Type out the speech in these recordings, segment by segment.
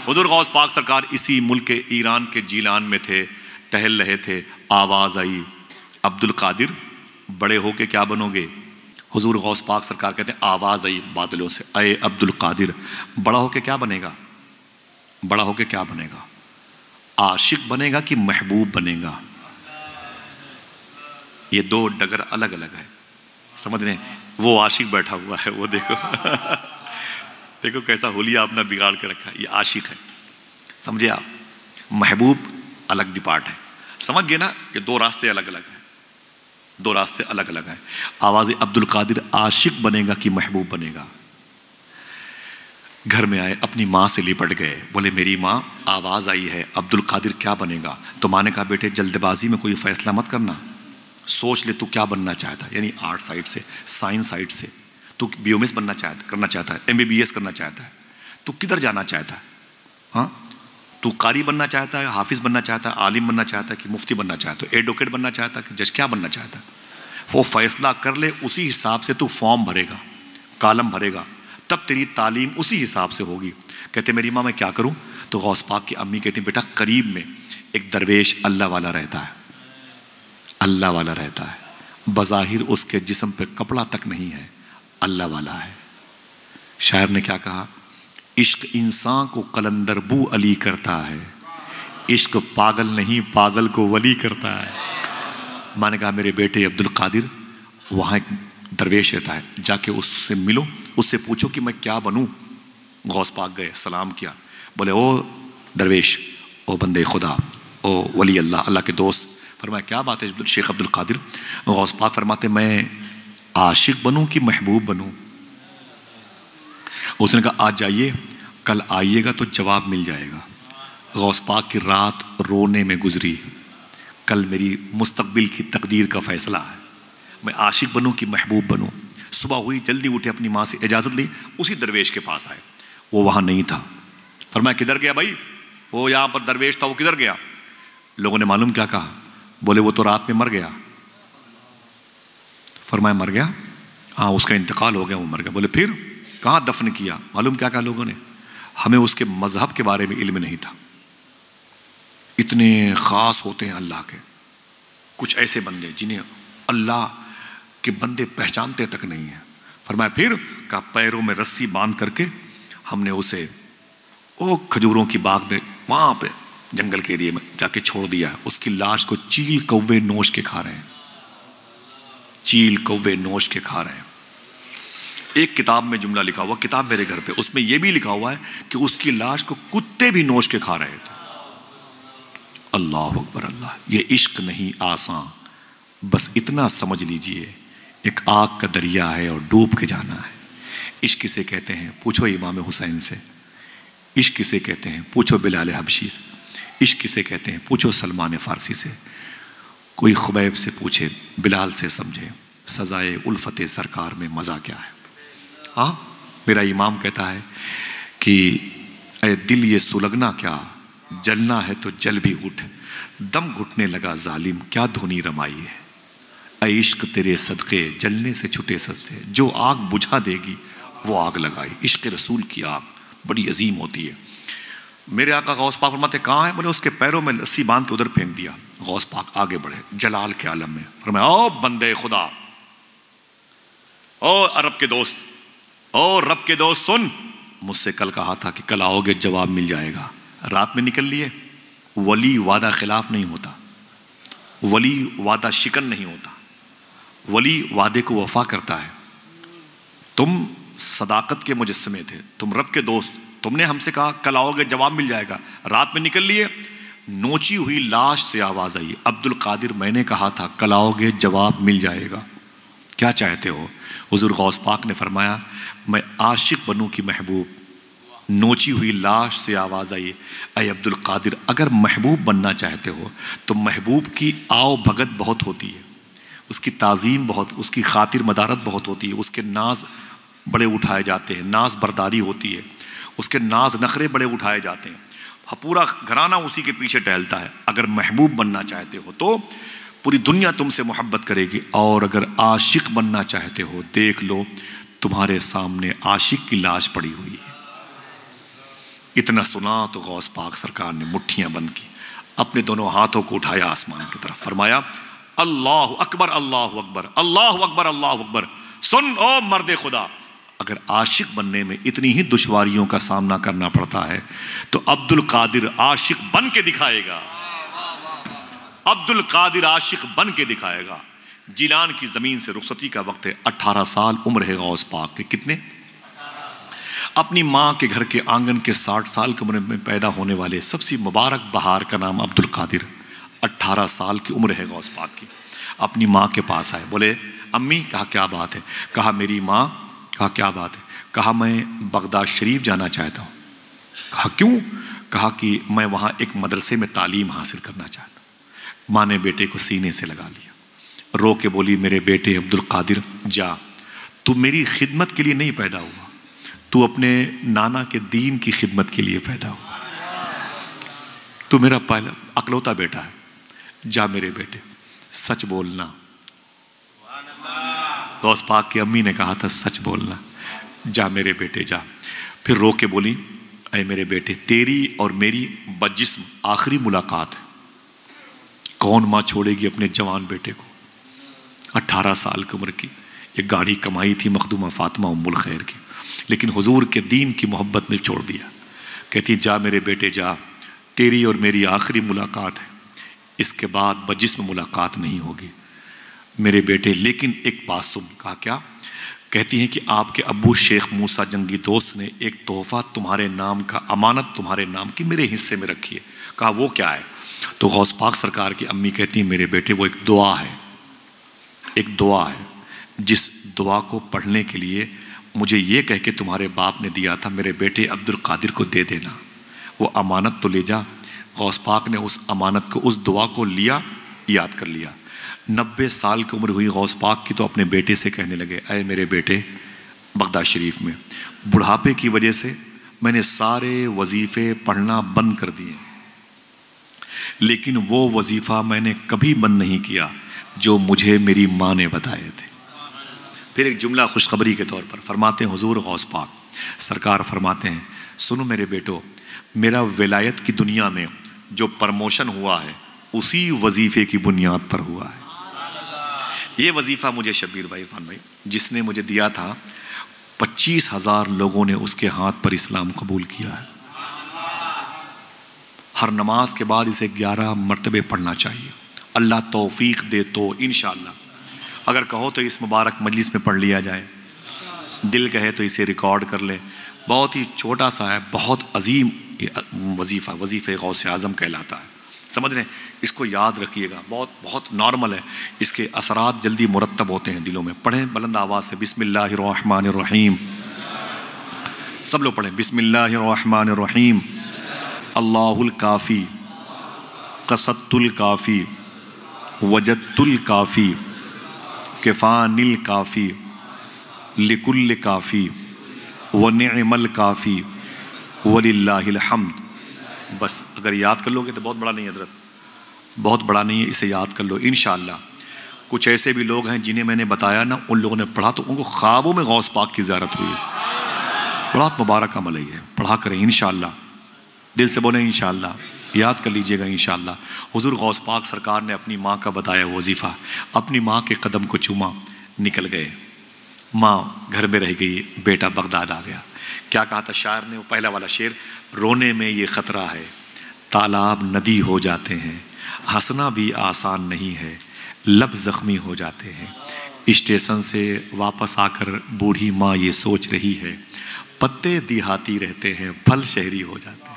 حضور غوث پاک سرکار اسی ملک ایران کے جیلان میں تھے، ٹہل رہے تھے، آواز آئی عبد القادر بڑے ہو کے کیا بنو گے؟ حضور غوث پاک سرکار کہتے ہیں آواز آئی بادلوں سے، اے عبد القادر بڑا ہو کے کیا بنے گا؟ بڑا ہو کے کیا بنے گا؟ عاشق بنے گا کہ محبوب بنے گا؟ یہ دو ڈگر الگ الگ ہے، سمجھ رہے ہیں؟ وہ عاشق بیٹھا ہوا ہے، وہ دیکھو دیکھو کیسا حلیہ آپ نے بگاڑ کے رکھا ہے، یہ عاشق ہے، سمجھے آپ؟ محبوب الگ ڈپارٹ ہے، سمجھ گئے نا؟ یہ دو راستے الگ الگ ہیں، دو راستے الگ الگ ہیں۔ آواز عبد القادر عاشق بنے گا کہ محبوب بنے گا؟ گھر میں آئے، اپنی ماں سے لپٹ گئے، بولے میری ماں آواز آئی ہے عبد القادر کیا بنے گا؟ تو ماں نے کہا بیٹے جلد بازی میں کوئی فیصلہ مت کرنا، سوچ لے تو کیا بننا چاہتا ہے، یعنی آرٹ سائڈ سے، سائنس سائڈ سے تو بی ایم ایس کرنا چاہتا ہے، ایم بی بی ایس کرنا چاہتا ہے، تو کدھر جانا چاہتا ہے؟ ہاں تو قاری بننا چاہتا ہے، حافظ بننا چاہتا ہے، عالم بننا چاہتا ہے کہ مفتی بننا چاہتا ہے، ایڈوکیٹ بننا چاہتا ہے کہ جج، کیا بننا چاہتا ہے؟ وہ فیصلہ کر لے، اسی حساب سے تو فارم بھرے گا، کالم بھرے گا، تب تیری تعلیم اسی حساب سے ہوگی۔ کہتے میری ماں میں کیا کروں؟ تو غوث پاک کی امی کہتی بیٹا قریب میں ایک درویش اللہ والا رہتا ہے، اللہ والا رہتا ہے، بظاہر اس کے جسم پہ کپڑا تک نہیں ہے، اللہ والا ہے۔ شاعر نے کیا کہا؟ عشق انسان کو قلندر بو علی کرتا ہے، عشق پاگل نہیں پاگل کو ولی کرتا ہے۔ میں نے کہا میرے بیٹے عبد القادر وہاں ایک درویش رہتا ہے، جا کے اس سے ملو، اس سے پوچھو کہ میں کیا بنوں۔ غوث پاک گئے، سلام کیا، بولے او درویش، او بندے خدا، او ولی اللہ، اللہ کے دوست۔ فرمایا کیا بات ہے شیخ عبد القادر؟ غوث پاک فرماتے میں عاشق بنوں کہ محبوب بنوں؟ اس نے کہا آج جائیے، کل آئیے گا تو جواب مل جائے گا۔ غوث پاک کی رات رونے میں گزری، کل میری مستقبل کی تقدیر کا فیصلہ ہے، میں عاشق بنوں کہ محبوب بنوں؟ صبح ہوئی، جلدی اٹھے، اپنی ماں سے اجازت لی، اسی درویش کے پاس آئے، وہ وہاں نہیں تھا۔ فرمایا کدھر گیا بھائی؟ وہ یہاں پر درویش تھا، وہ کدھر گیا؟ لوگوں نے معلوم کیا کہا؟ بولے وہ تو رات میں مر گیا۔ فرمایا مر گیا؟ ہاں اس کا انتقال ہو گیا، وہ مر گیا۔ بولے پھر کہاں دفن کیا؟ معلوم کیا کہا لوگوں نے؟ ہمیں اس کے مذہب کے بارے میں علم نہیں تھا۔ اتنے خاص ہوتے ہیں اللہ کے کچھ ایسے بندے جنہیں اللہ کے بندے پہچانتے تک نہیں ہیں۔ فرمایا پھر؟ کہا پیروں میں رسی باندھ کر کے ہم نے اسے وہ کھجوروں کی باغ میں وہاں پہ جنگل کے ایریے میں جا کے چھوڑ دیا ہے، اس کی لاش کو چیل کوے نوچ کے کھا رہے ہیں، چیل کوے نوچ کے کھا رہے ہیں۔ ایک کتاب میں جملہ لکھا ہوا، کتاب میرے گھر پہ، اس میں یہ بھی لکھا ہوا ہے کہ اس کی لاش کو کتے بھی نوچ کے کھا رہے تھے۔ اللہ اکبر اللہ! یہ عشق نہیں آسان، بس اتنا سمجھ لیجئے ایک آگ کا دریا ہے اور ڈوب کے جانا ہے۔ عشق کسے کہتے ہیں؟ پوچھو امام حسین سے۔ عشق کسے کہتے ہیں؟ پوچھو بلال حبشی سے۔ عشق کسے کہتے ہیں؟ پوچھو سلمان فارسی سے۔ کوئی خبیب سے پوچھے، بلال سے سمجھے سزائے الفت سرکار میں مزہ کیا ہے۔ ہاں میرا امام کہتا ہے کہ اے دل یہ سلگنا کیا، جلنا ہے تو جل بھی اٹھ، دم گھٹنے لگا ظالم کیا دھونی رمائی ہے۔ اے عشق تیرے صدقے جلنے سے چھٹے سستے، جو آگ بجھا دے گی وہ آگ لگائی۔ عشق رسول کی آگ بڑی عظیم ہوتی ہے۔ میرے آقا غوث پاک فرماتے کہاں ہے؟ بولے اس کے پیروں میں رسی باندھ کے ادھر پھینک دیا۔ غوث پاک آگے بڑھے جلال کے عالم میں، فرمایا او بندے خدا، او عرب کے دوست، او رب کے دوست، سن، مجھ سے کل کہا تھا کہ کل آؤ گے جواب مل جائے گا، رات میں نکل لیے۔ ولی وعدہ خلاف نہیں ہوتا، ولی وعدہ شکن نہیں ہوتا، ولی وعدے کو وفا کرتا ہے۔ تم صداقت کے مجسمے تھے، تم رب کے دوست، تم نے ہم سے کہا کل آؤ گے جواب مل جائے گا، رات میں نکل لیے۔ نوچی ہوئی لاش سے آواز آئی، عبد القادر میں نے کہا تھا کل آؤ گے جواب مل جائے گا، کیا چاہتے ہو؟ حضور غوث پاک نے فرمایا میں عاشق بنوں کی محبوب۔ نوچی ہوئی لاش سے آواز آئی، اے عبد القادر اگر محبوب بننا چاہتے ہو تو محبوب کی آؤ بھگت بہت ہوتی ہے، اس کی تعظیم بہت، اس کی خاطر مدارت بہت ہوتی ہے، اس کے ناز بڑے اٹھائے جاتے ہیں، ناز برداری ہوتی ہے، اس کے ناز نخرے بڑے اٹھائے جاتے ہیں، پورا گھرانہ اسی کے پیچھے ٹہلتا ہے۔ اگر محبوب بننا چاہتے ہو تو پوری دنیا تم سے محبت کرے گی، اور اگر عاشق بننا چاہتے ہو دیکھ لو تمہارے سامنے عاشق کی لاش پڑی ہوئی ہے، اتنا سنا تو غوث پاک سرکار نے مٹھیاں بند کی، اپنے دونوں ہاتھوں کو اٹھایا آسمان کی طرف، فرمایا اللہ اکبر اللہ اکبر اللہ اکبر اللہ اکبر۔ سن او مرد خدا، اگر عاشق بننے میں اتنی ہی دشواریوں کا سامنا کرنا پڑتا ہے تو عبد القادر عاشق بن کے دکھائے گا، عبد القادر عاشق بن کے دکھائے گا۔ جیلان کی زمین سے رخصتی کا وقت ہے، 18 سال عمر ہے غوث پاک کے، کتنے؟ اپنی ماں کے گھر کے آنگن کے 60 سال کی عمر میں پیدا ہونے والے سب سے مبارک بہار کا نام عبد القادر، 18 سال کی عمر ہے غوث پاک کی۔ اپنی ماں کے پاس آئے، بولے امی، کہا کیا بات ہے؟ کہا میری ماں، کہا کیا بات ہے؟ کہا میں بغداد شریف جانا چاہتا ہوں۔ کہا کیوں؟ کہا کہ میں وہاں ایک مدرسے میں تعلیم حاصل کرنا چاہتا ہوں۔ ماں نے بیٹے کو سینے سے لگا لیا، رو کے بولی میرے بیٹے عبد القادر جا، تو میری خدمت کے لیے نہیں پیدا ہوا، تو اپنے نانا کے دین کی خدمت کے لیے پیدا ہوا، تو میرا پہلا اکلوتا بیٹا ہے، جا میرے بیٹے سچ بولنا۔ غوث پاک کی امی نے کہا تھا سچ بولنا، جا میرے بیٹے جا۔ پھر رو کے بولی اے میرے بیٹے، تیری اور میری بجسم آخری ملاقات ہے، کون ماں چھوڑے گی اپنے جوان بیٹے کو؟ 18 سال کی عمر کی، ایک گاڑی کمائی تھی مخدومہ فاطمہ ام الخیر کی، لیکن حضور کے دین کی محبت میں چھوڑ دیا۔ کہتی جا میرے بیٹے جا، تیری اور میری آخری ملاقات ہے، اس کے بعد بجسم ملاقات نہیں ہوگی میرے بیٹے۔ لیکن ایک بات سن۔ کہا کیا؟ کہتی ہیں کہ آپ کے ابو شیخ موسیٰ جنگی دوست نے ایک تحفہ تمہارے نام کا، امانت تمہارے نام کی میرے حصے میں رکھی ہے۔ کہا وہ کیا ہے؟ تو غوث پاک سرکار کی امی کہتی ہیں میرے بیٹے وہ ایک دعا ہے، ایک دعا ہے جس دعا کو پڑھنے کے لیے مجھے یہ کہہ کے تمہارے باپ نے دیا تھا میرے بیٹے عبد القادر کو دے دینا، وہ امانت تو لے جا۔ غوث پاک نے اس امانت کو، اس دعا کو لیا، یاد کر لیا۔ 90 سال کی عمر ہوئی غوث پاک کی تو اپنے بیٹے سے کہنے لگے اے میرے بیٹے، بغداد شریف میں بڑھاپے کی وجہ سے میں نے سارے وظیفے پڑھنا بند کر دیے، لیکن وہ وظیفہ میں نے کبھی بند نہیں کیا جو مجھے میری ماں نے بتائے تھے۔ پھر ایک جملہ خوشخبری کے طور پر فرماتے ہیں حضور غوث پاک سرکار فرماتے ہیں سنو میرے بیٹو، میرا ولایت کی دنیا میں جو پرموشن ہوا ہے اسی وظیفے کی بنیاد پر ہوا ہے۔ یہ وظیفہ مجھے شبیر بھائی، عرفان بھائی، جس نے مجھے دیا تھا، 25,000 لوگوں نے اس کے ہاتھ پر اسلام قبول کیا ہے۔ ہر نماز کے بعد اسے 11 مرتبے پڑھنا چاہیے، اللہ توفیق دے تو انشاءاللہ، اگر کہو تو اس مبارک مجلس میں پڑھ لیا جائے، دل کہے تو اسے ریکارڈ کر لے۔ بہت ہی چھوٹا سا ہے، بہت عظیم وظیفہ، وظیفہ غوث اعظم کہلاتا ہے، سمجھ رہے ہیں؟ اس کو یاد رکھیے گا، بہت بہت نارمل ہے، اس کے اثرات جلدی مرتب ہوتے ہیں دلوں میں۔ پڑھیں بلند آواز سے، بسم اللہ الرحمن الرحیم، سب لوگ پڑھیں بسم اللہ الرحمن الرحیم۔ اللہ الکافی قصدت الکافی وجدت الکافی کفان الکافی لکل کافی ونعم الکافی وللہ الحمد۔ بس اگر یاد کر لو گے تو بہت بڑا نہیں ہے حضرت، بہت بڑا نہیں ہے، اسے یاد کر لو انشاءاللہ۔ کچھ ایسے بھی لوگ ہیں جنہیں میں نے بتایا نا، ان لوگوں نے پڑھا تو ان کو خوابوں میں غوث پاک کی زیارت ہوئی ہے۔ بہت مبارک عمل ہے یہ، پڑھا کریں انشاءاللہ، دل سے بولیں انشاءاللہ، یاد کر لیجئے گا انشاءاللہ۔ حضور غوث پاک سرکار نے اپنی ماں کا بتایا وظیفہ، اپنی ماں کے قدم کو چوما، نکل گئے، ماں گھر میں رہ گئی، بیٹا بغداد آ گیا۔ کیا کہا تھا شاعر نے؟ وہ پہلا والا شعر، رونے میں یہ خطرہ ہے تالاب ندی ہو جاتے ہیں، ہنسنا بھی آسان نہیں ہے لب زخمی ہو جاتے ہیں۔ اسٹیشن سے واپس آ کر بوڑھی ماں یہ سوچ رہی ہے، پتے دیہاتی رہتے ہیں پھل شہری ہو جاتے ہیں۔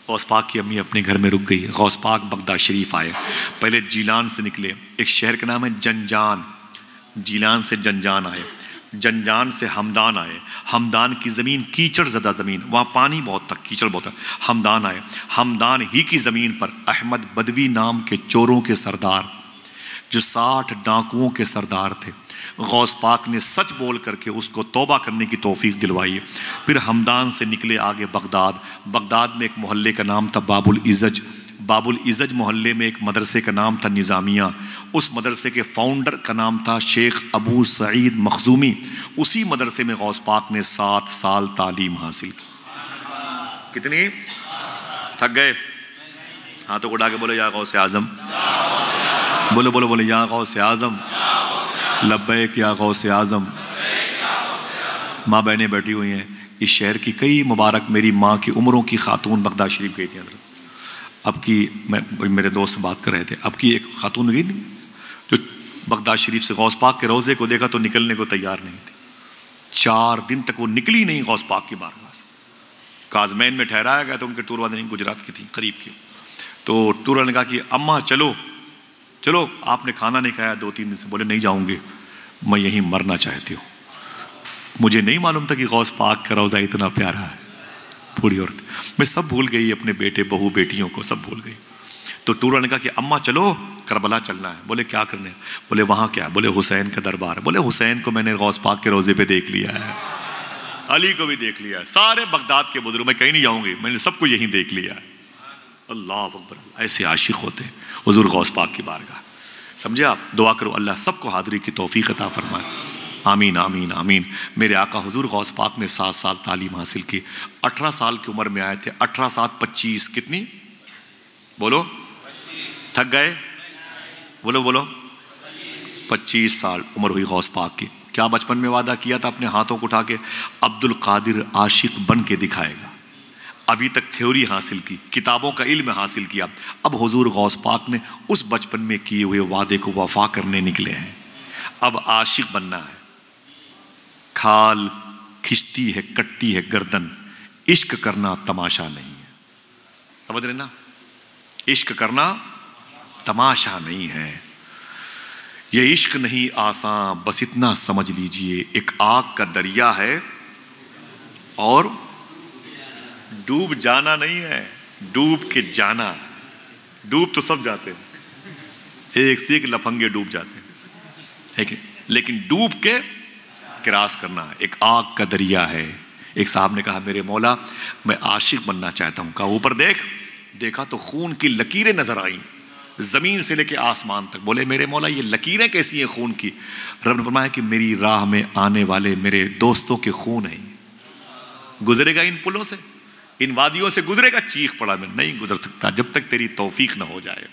غوث پاک کی امی اپنے گھر میں رک گئی، غوث پاک بغداد شریف آئے، پہلے جیلان سے نکلے، ایک شہر کا نام ہے جنجان، جیلان سے جنجان آئے، جنجان سے ہمدان آئے، ہمدان کی زمین کیچڑ زدہ زمین، وہاں پانی بہت تھا، کیچڑ بہت تھا، ہمدان آئے، ہمدان ہی کی زمین پر احمد بدوی نام کے چوروں کے سردار، جو 60 ڈاکوؤں کے سردار تھے، غوث پاک نے سچ بول کر کے اس کو توبہ کرنے کی توفیق دلوائی۔ پھر ہمدان سے نکلے آگے بغداد، بغداد میں ایک محلے کا نام تھا باب العزج، باب العزج محلے میں ایک مدرسے کا نام تھا نظامیہ، اس مدرسے کے فاؤنڈر کا نام تھا شیخ ابو سعید مخزومی، اسی مدرسے میں غوث پاک نے 7 سال تعلیم حاصل کی۔ کتنی؟ تھک گئے؟ ہاتھوں کو اٹھا کے بولے یا غوث اعظم، بولو بولو بولو یا غوث اعظم، لبیک یا غوث اعظم۔ ماں بہنیں بیٹھی ہوئی ہیں، اس شہر کی کئی مبارک میری ماں کی عمروں کی خاتون بغداد شریف گئی تھی حضرت۔ اب کی میں میرے دوست سے بات کر رہے تھے، اب کی ایک خاتون گئی تھی جو بغداد شریف سے غوث پاک کے روضے کو دیکھا تو نکلنے کو تیار نہیں تھی، 4 دن تک وہ نکلی نہیں غوث پاک کی بارگاہ سے۔ کازمین میں ٹھہرایا گیا تو ان کے ٹور والے نہیں، گجرات کی تھی قریب کی، تو ٹور والے نے کہا کہ اماں چلو چلو، آپ نے کھانا نہیں کھایا 2-3 دن سے۔ بولے نہیں جاؤں گی، میں یہیں مرنا چاہتی ہوں، مجھے نہیں معلوم تھا کہ غوث پاک کا روضہ اتنا پیارا ہے۔ بوڑھی عورت، میں سب بھول گئی، اپنے بیٹے بہو بیٹیوں کو سب بھول گئی۔ تو ٹور نے کہا کہ اماں چلو کربلا چلنا ہے۔ بولے کیا کرنے؟ بولے وہاں کیا؟ بولے حسین کا دربار ہے۔ بولے حسین کو میں نے غوث پاک کے روضے پہ دیکھ لیا ہے، علی کو بھی دیکھ لیا ہے، سارے بغداد کے بزرگ، میں کہیں نہیں جاؤں گی، میں نے سب کو یہیں دیکھ لیا ہے۔ اللہ اکبر، ایسے عاشق ہوتے حضور غوث پاک کی بارگاہ۔ سمجھے آپ؟ دعا کرو اللہ سب کو حاضری کی توفیق عطا فرمائے، آمین آمین آمین۔ میرے آقا حضور غوث پاک نے 7 سال تعلیم حاصل کی، 18 سال کی عمر میں آئے تھے، 18 7 25 کتنی؟ بولو، تھک گئے؟ بولو بولو، 25 سال عمر ہوئی غوث پاک کی۔ کیا بچپن میں وعدہ کیا تھا اپنے ہاتھوں کو اٹھا کے؟ عبد القادر عاشق بن کے دکھائے گا۔ ابھی تک تھیوری حاصل کی، کتابوں کا علم حاصل کیا، اب حضور غوث پاک نے اس بچپن میں کیے ہوئے وعدے کو وفا کرنے نکلے ہیں، اب عاشق بننا ہے۔ کھال کھچتی ہے کٹتی ہے گردن، عشق کرنا تماشا نہیں ہے۔ سمجھ رہے نا؟ عشق کرنا تماشا نہیں ہے، یہ عشق نہیں آسان، بس اتنا سمجھ لیجئے ایک آگ کا دریا ہے اور ڈوب جانا نہیں ہے، ڈوب کے جانا ہے۔ ڈوب تو سب جاتے ہیں، ایک سے ایک لفنگے ڈوب جاتے ہیں، لیکن ڈوب کے کراس کرنا ہے۔ ایک آگ کا دریا ہے۔ ایک صاحب نے کہا میرے مولا میں عاشق بننا چاہتا ہوں۔ کہا اوپر دیکھ۔ دیکھا تو خون کی لکیریں نظر آئیں زمین سے لے کے آسمان تک۔ بولے میرے مولا یہ لکیریں کیسی ہیں خون کی؟ رب نے فرمایا کہ میری راہ میں آنے والے میرے دوستوں کے خون ہیں، گزرے گا ان پلوں سے، ان وادیوں سے گزرے گا، چیخ پڑا میں نہیں گزر سکتا جب تک تیری توفیق نہ ہو جائے۔